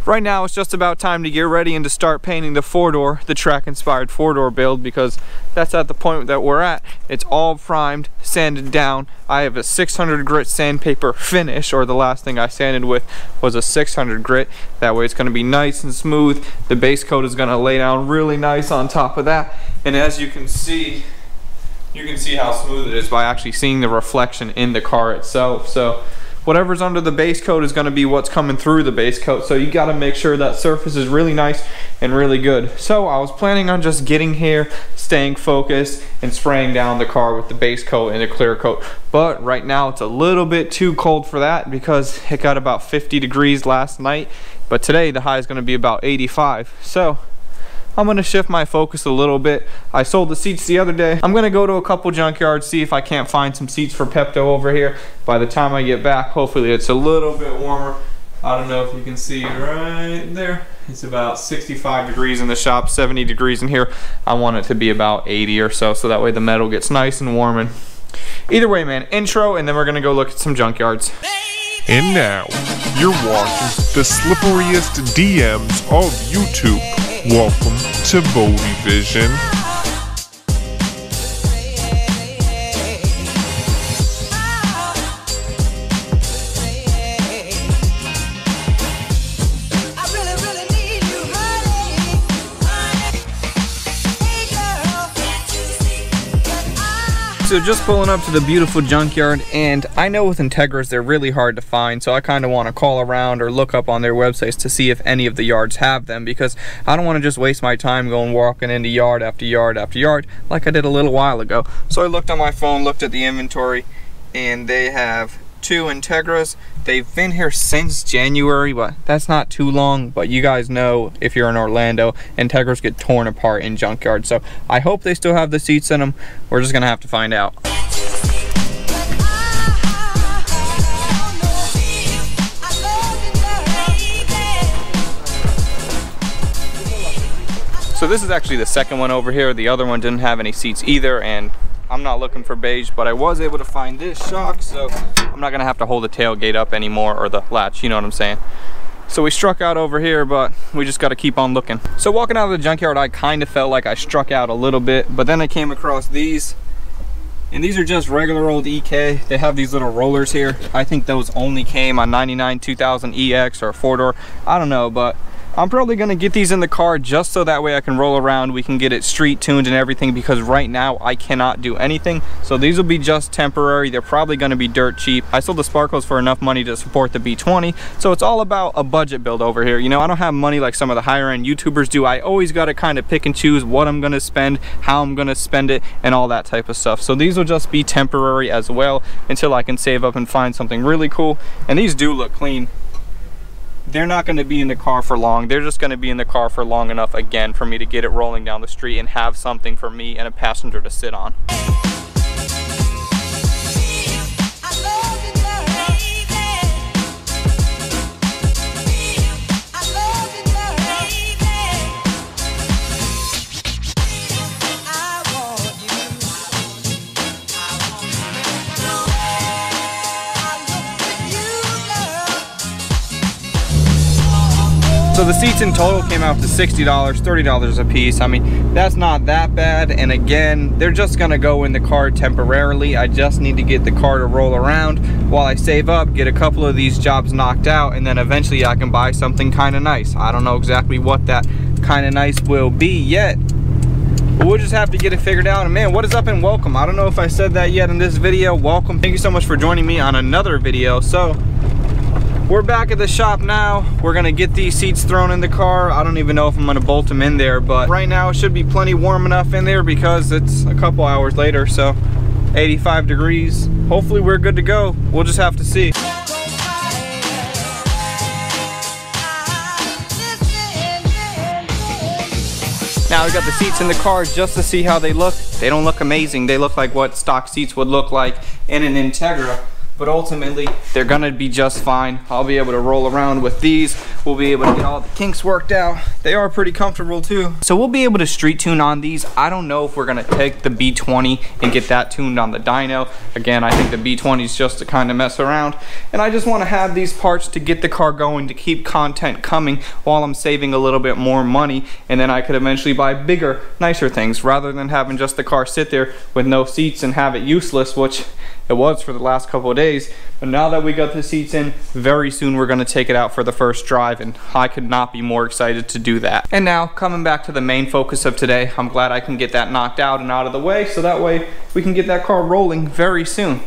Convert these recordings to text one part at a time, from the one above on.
right now it's just about time to get ready and to start painting the four-door, the track-inspired four-door build, because that's at the point that we're at. It's all primed, sanded down. I have a 600 grit sandpaper finish, or the last thing I sanded with was a 600 grit. That way it's going to be nice and smooth. The base coat is going to lay down really nice on top of that, and as you can see how smooth it is by actually seeing the reflection in the car itself. So whatever's under the base coat is going to be what's coming through the base coat, so you got to make sure that surface is really nice and really good. So I was planning on just getting here, staying focused, and spraying down the car with the base coat and the clear coat, but right now it's a little bit too cold for that because it got about 50 degrees last night, but today the high is going to be about 85. So I'm going to shift my focus a little bit. I sold the seats the other day. I'm going to go to a couple junkyards, see if I can't find some seats for Pepto over here. By the time I get back, hopefully it's a little bit warmer. I don't know if you can see right there. It's about 65 degrees in the shop, 70 degrees in here. I want it to be about 80 or so, so that way the metal gets nice and warm. And either way, man, intro, and then we're going to go look at some junkyards. And now, you're watching the slipperiest DMs of YouTube. Welcome to Bodie Vision. So just pulling up to the beautiful junkyard, and I know with Integras they're really hard to find, so I kind of want to call around or look up on their websites to see if any of the yards have them, because I don't want to just waste my time going walking into yard after yard after yard like I did a little while ago. So I looked on my phone, looked at the inventory, and they have 2 Integras. They've been here since January, but that's not too long. But you guys know, if you're in Orlando, Integras get torn apart in junkyard. So I hope they still have the seats in them. We're just gonna have to find out. So this is actually the second one over here. The other one didn't have any seats either, and I'm not looking for beige, but I was able to find this shock, so I'm not gonna have to hold the tailgate up anymore, or the latch, you know what I'm saying. So we struck out over here, but we just gotta keep on looking. So walking out of the junkyard, I kind of felt like I struck out a little bit, but then I came across these, and these are just regular old EK. They have these little rollers here. I think those only came on 99 2000 EX or a 4-door, I don't know, but I'm probably gonna get these in the car just so that way I can roll around, we can get it street tuned and everything, because right now I cannot do anything. So these will be just temporary. They're probably gonna be dirt cheap. I sold the sparkles for enough money to support the B20, so it's all about a budget build over here. You know, I don't have money like some of the higher end YouTubers do. I always gotta kind of pick and choose what I'm gonna spend, how I'm gonna spend it, and all that type of stuff. So these will just be temporary as well until I can save up and find something really cool. And these do look clean. They're not going to be in the car for long. They're just going to be in the car for long enough, again, for me to get it rolling down the street and have something for me and a passenger to sit on. So the seats in total came out to $60, $30 a piece. I mean, that's not that bad. And again, they're just gonna go in the car temporarily. I just need to get the car to roll around while I save up, get a couple of these jobs knocked out, and then eventually I can buy something kind of nice. I don't know exactly what that kind of nice will be yet, but we'll just have to get it figured out. And man, what is up and welcome. I don't know if I said that yet in this video. Welcome. Thank you so much for joining me on another video. So we're back at the shop now. We're gonna get these seats thrown in the car. I don't even know if I'm gonna bolt them in there, but right now it should be plenty warm enough in there because it's a couple hours later, so 85 degrees. Hopefully we're good to go. We'll just have to see. Now we got the seats in the car just to see how they look. They don't look amazing. They look like what stock seats would look like in an Integra. but ultimately they're gonna be just fine. I'll be able to roll around with these. We'll be able to get all the kinks worked out. They are pretty comfortable too. So we'll be able to street tune on these. I don't know if we're gonna take the B20 and get that tuned on the dyno. Again, I think the B20 is just to kind of mess around. And I just wanna have these parts to get the car going, to keep content coming while I'm saving a little bit more money. And then I could eventually buy bigger, nicer things rather than having just the car sit there with no seats and have it useless, which it was for the last couple of days. But now that we got the seats in, very soon we're gonna take it out for the first drive, and I could not be more excited to do that. And now, coming back to the main focus of today, I'm glad I can get that knocked out and out of the way, so that way we can get that car rolling very soon.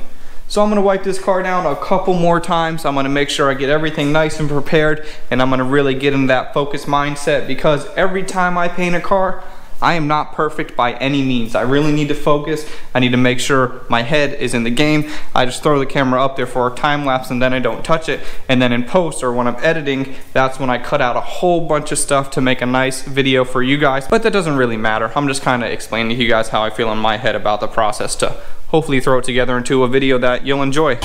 So I'm gonna wipe this car down a couple more times. I'm gonna make sure I get everything nice and prepared, and I'm gonna really get into that focus mindset, because every time I paint a car, I am not perfect by any means. I really need to focus. I need to make sure my head is in the game. I just throw the camera up there for a time lapse and then I don't touch it. And then in post, or when I'm editing, that's when I cut out a whole bunch of stuff to make a nice video for you guys. But that doesn't really matter. I'm just kind of explaining to you guys how I feel in my head about the process to hopefully throw it together into a video that you'll enjoy.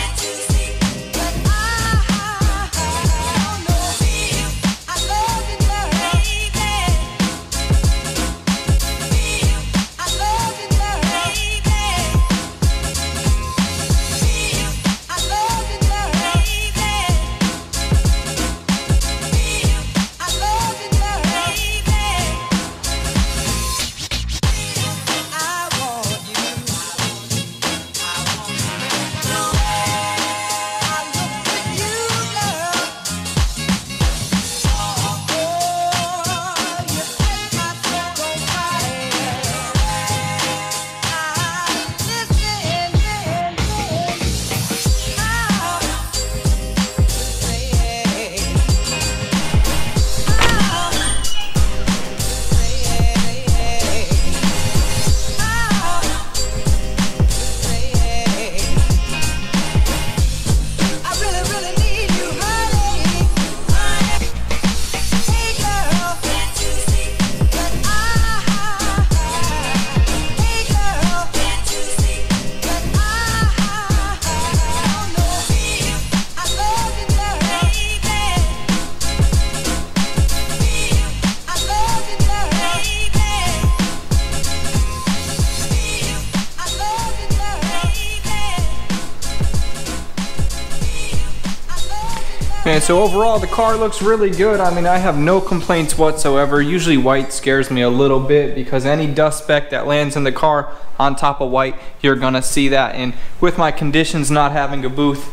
And so overall, the car looks really good. I mean, I have no complaints whatsoever. Usually white scares me a little bit because any dust speck that lands in the car on top of white, you're gonna see that. And with my conditions not having a booth,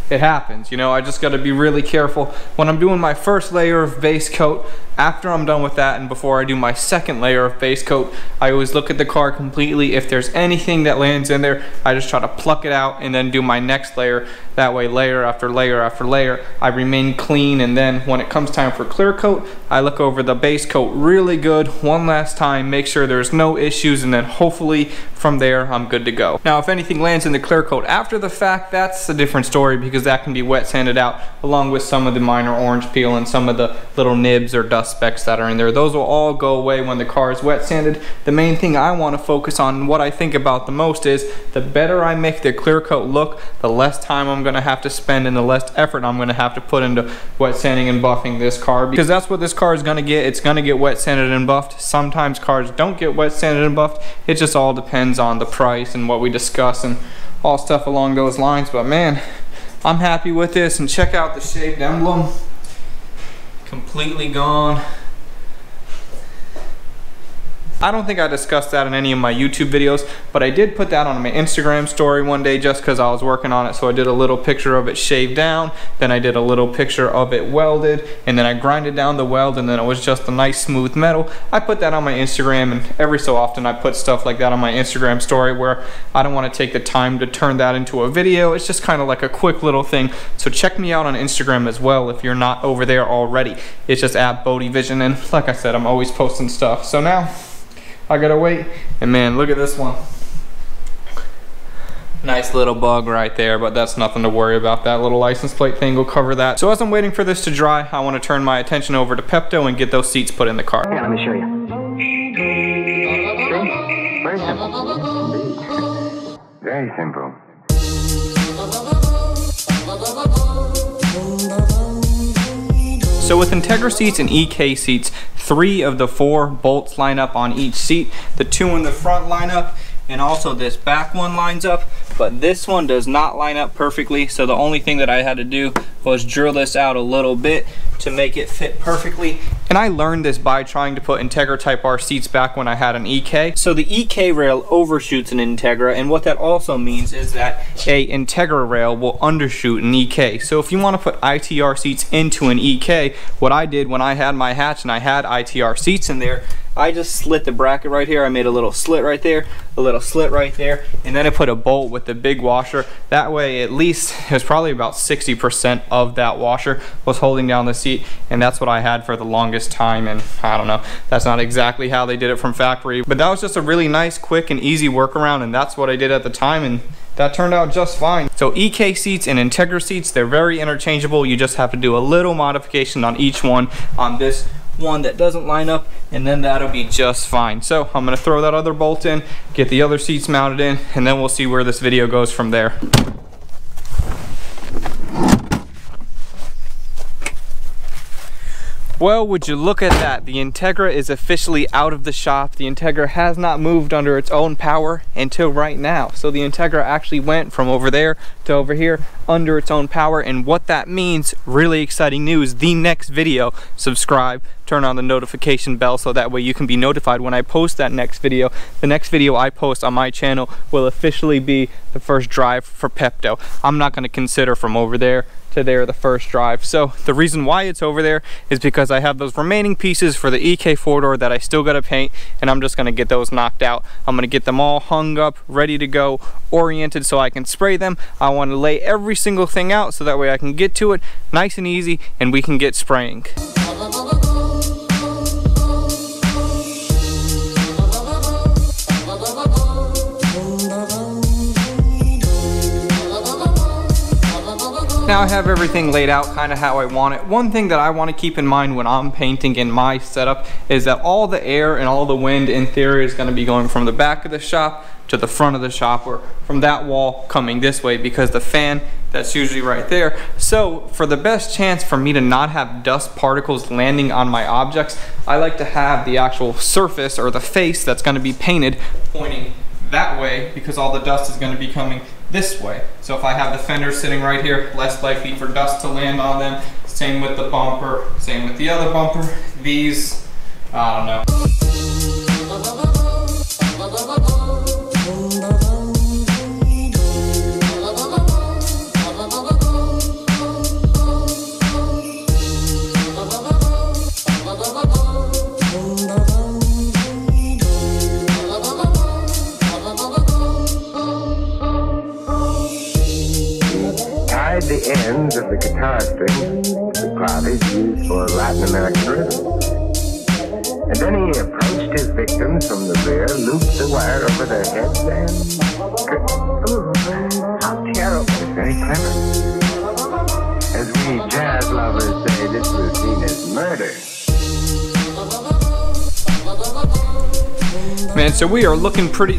it happens, you know. I just gotta be really careful. When I'm doing my first layer of base coat, after I'm done with that and before I do my second layer of base coat, I always look at the car completely. If there's anything that lands in there, I just try to pluck it out and then do my next layer. That way, layer after layer after layer, I remain clean. And then when it comes time for clear coat, I look over the base coat really good one last time, make sure there's no issues, and then hopefully from there, I'm good to go. Now, if anything lands in the clear coat after the fact, that's a different story because that can be wet sanded out along with some of the minor orange peel and some of the little nibs or dust specks that are in there. Those will all go away when the car is wet sanded. The main thing I want to focus on, what I think about the most, is the better I make the clear coat look, the less time I'm going to have to spend and the less effort I'm going to have to put into wet sanding and buffing this car, because that's what this car is going to get. It's going to get wet sanded and buffed. Sometimes cars don't get wet sanded and buffed. It just all depends on the price and what we discuss and all stuff along those lines. But man, I'm happy with this. And check out the shaved emblem, completely gone. I don't think I discussed that in any of my YouTube videos, but I did put that on my Instagram story one day just because I was working on it. So I did a little picture of it shaved down, then I did a little picture of it welded, and then I grinded down the weld, and then it was just a nice smooth metal. I put that on my Instagram, and every so often I put stuff like that on my Instagram story where I don't want to take the time to turn that into a video. It's just kind of like a quick little thing. So check me out on Instagram as well if you're not over there already. It's just @BodieVision, and like I said, I'm always posting stuff. So now I gotta wait, and man, look at this one. Nice little bug right there, but that's nothing to worry about. That little license plate thing will cover that. So as I'm waiting for this to dry, I want to turn my attention over to Pepto and get those seats put in the car. Here, let me show you. Very simple. Very simple. So with Integra seats and EK seats, 3 of the 4 bolts line up on each seat. The 2 in the front line up, and also this back one lines up, but this one does not line up perfectly. So the only thing that I had to do was drill this out a little bit to make it fit perfectly. And I learned this by trying to put Integra Type R seats back when I had an EK. So the EK rail overshoots an Integra, and what that also means is that a Integra rail will undershoot an EK. So if you want to put ITR seats into an EK, what I did when I had my hatch and I had ITR seats in there, I just slit the bracket right here. I made a little slit right there, a little slit right there, and then I put a bolt with the big washer. That way, at least, it was probably about 60% of that washer was holding down the seat, and that's what I had for the longest time. And I don't know, that's not exactly how they did it from factory, but that was just a really nice, quick, and easy workaround, and that's what I did at the time, and that turned out just fine. So EK seats and Integra seats, they're very interchangeable. You just have to do a little modification on each one. On this one that doesn't line up, and then that'll be just fine. So I'm gonna throw that other bolt in, get the other seats mounted in, and then we'll see where this video goes from there. Well, would you look at that? The Integra is officially out of the shop. The Integra has not moved under its own power until right now. So the Integra actually went from over there to over here under its own power, and what that means, really exciting news, the next video, subscribe, turn on the notification bell so that way you can be notified when I post that next video. The next video I post on my channel will officially be the first drive for Pepto. I'm not going to consider from over there to there the first drive. So the reason why it's over there is because I have those remaining pieces for the EK 4-door that I still gotta paint, and I'm just gonna get those knocked out. I'm gonna get them all hung up, ready to go, oriented so I can spray them. I want to lay every single thing out so that way I can get to it nice and easy and we can get spraying. Now I have everything laid out kind of how I want it. One thing that I want to keep in mind when I'm painting in my setup is that all the air and all the wind in theory is going to be going from the back of the shop to the front of the shop, or from that wall coming this way, because the fan, that's usually right there. So for the best chance for me to not have dust particles landing on my objects, I like to have the actual surface or the face that's going to be painted pointing that way, because all the dust is going to be coming this way. So if I have the fenders sitting right here, less likely for dust to land on them. Same with the bumper, same with the other bumper. These, I don't know. The ends of the guitar strings to the clavage used for Latin American rhythm. And then he approached his victims from the rear, looped the wire over their heads, and... Ooh, how terrible. Very clever. As we jazz lovers say, this routine is murder. Man, so we are looking pretty...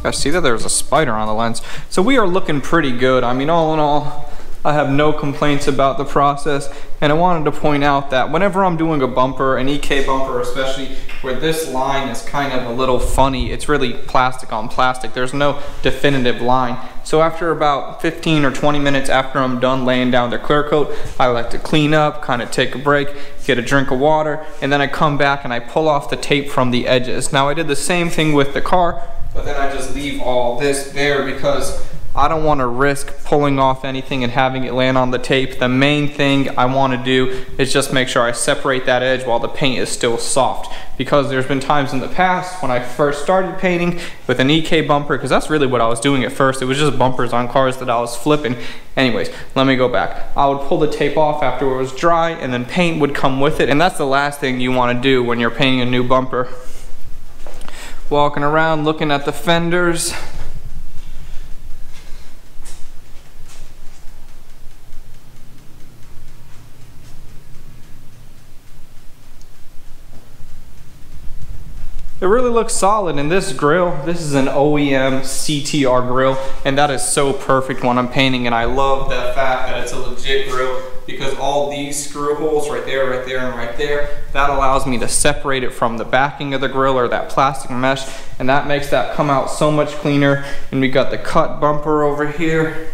I see that there's a spider on the lens. So we are looking pretty good. I mean, all in all, I have no complaints about the process. And I wanted to point out that whenever I'm doing a bumper, an EK bumper especially, where this line is kind of a little funny, it's really plastic on plastic. There's no definitive line. So after about 15 or 20 minutes after I'm done laying down the clear coat, I like to clean up, kind of take a break, get a drink of water, and then I come back and I pull off the tape from the edges. Now I did the same thing with the car, but then I just leave all this there because I don't want to risk pulling off anything and having it land on the tape. The main thing I want to do is just make sure I separate that edge while the paint is still soft, because there's been times in the past when I first started painting with an EK bumper, because that's really what I was doing at first. It was just bumpers on cars that I was flipping. Anyways, let me go back. I would pull the tape off after it was dry, and then paint would come with it, and that's the last thing you want to do when you're painting a new bumper. Walking around looking at the fenders. it really looks solid. And this grill, this is an OEM CTR grill, and that is so perfect when I'm painting. And I love that fact that it's a legit grill, because all these screw holes right there, and right there, that allows me to separate it from the backing of the grill, or that plastic mesh, and that makes that come out so much cleaner. And we got the cut bumper over here.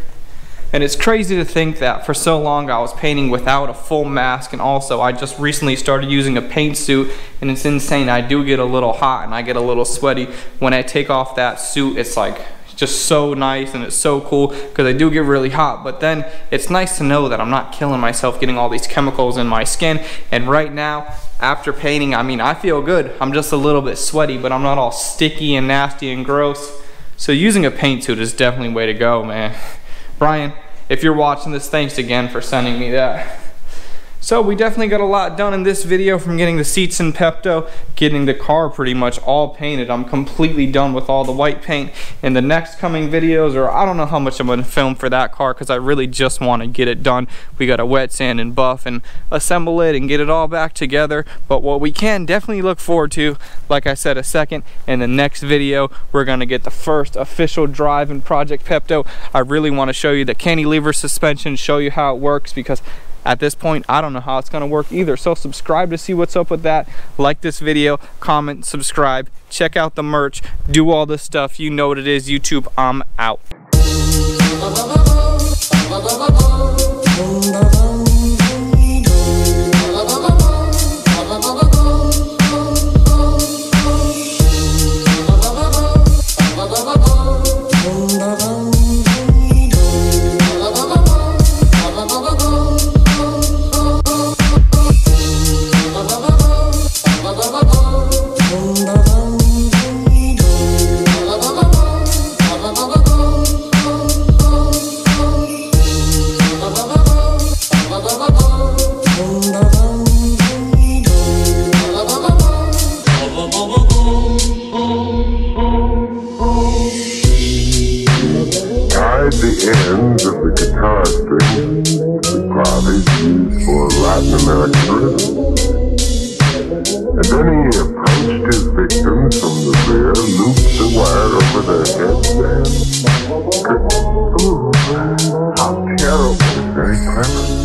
And it's crazy to think that for so long I was painting without a full mask, and also I just recently started using a paint suit, and it's insane. I do get a little hot and I get a little sweaty. When I take off that suit, it's like just so nice and it's so cool, because I do get really hot. But then it's nice to know that I'm not killing myself getting all these chemicals in my skin. And right now, after painting, I mean, I feel good. I'm just a little bit sweaty, but I'm not all sticky and nasty and gross. So using a paint suit is definitely the way to go, man. Brian, if you're watching this, thanks again for sending me that. So we definitely got a lot done in this video, from getting the seats in Pepto, getting the car pretty much all painted. I'm completely done with all the white paint. In the next coming videos, or I don't know how much I'm going to film for that car, because I really just want to get it done. We got to wet sand and buff and assemble it and get it all back together. But what we can definitely look forward to, like I said a second, in the next video, we're going to get the first official drive in Project Pepto. I really want to show you the cantilever suspension, show you how it works, because at this point, I don't know how it's gonna work either. So subscribe to see what's up with that. Like this video, comment, subscribe, check out the merch, do all this stuff. You know what it is, YouTube. I'm out. The ends of the guitar strings, the clavage used for Latin American rhythm. And then he approached his victims from the rear, looped the wire over their heads, and... Ooh, how terrible. Very clever.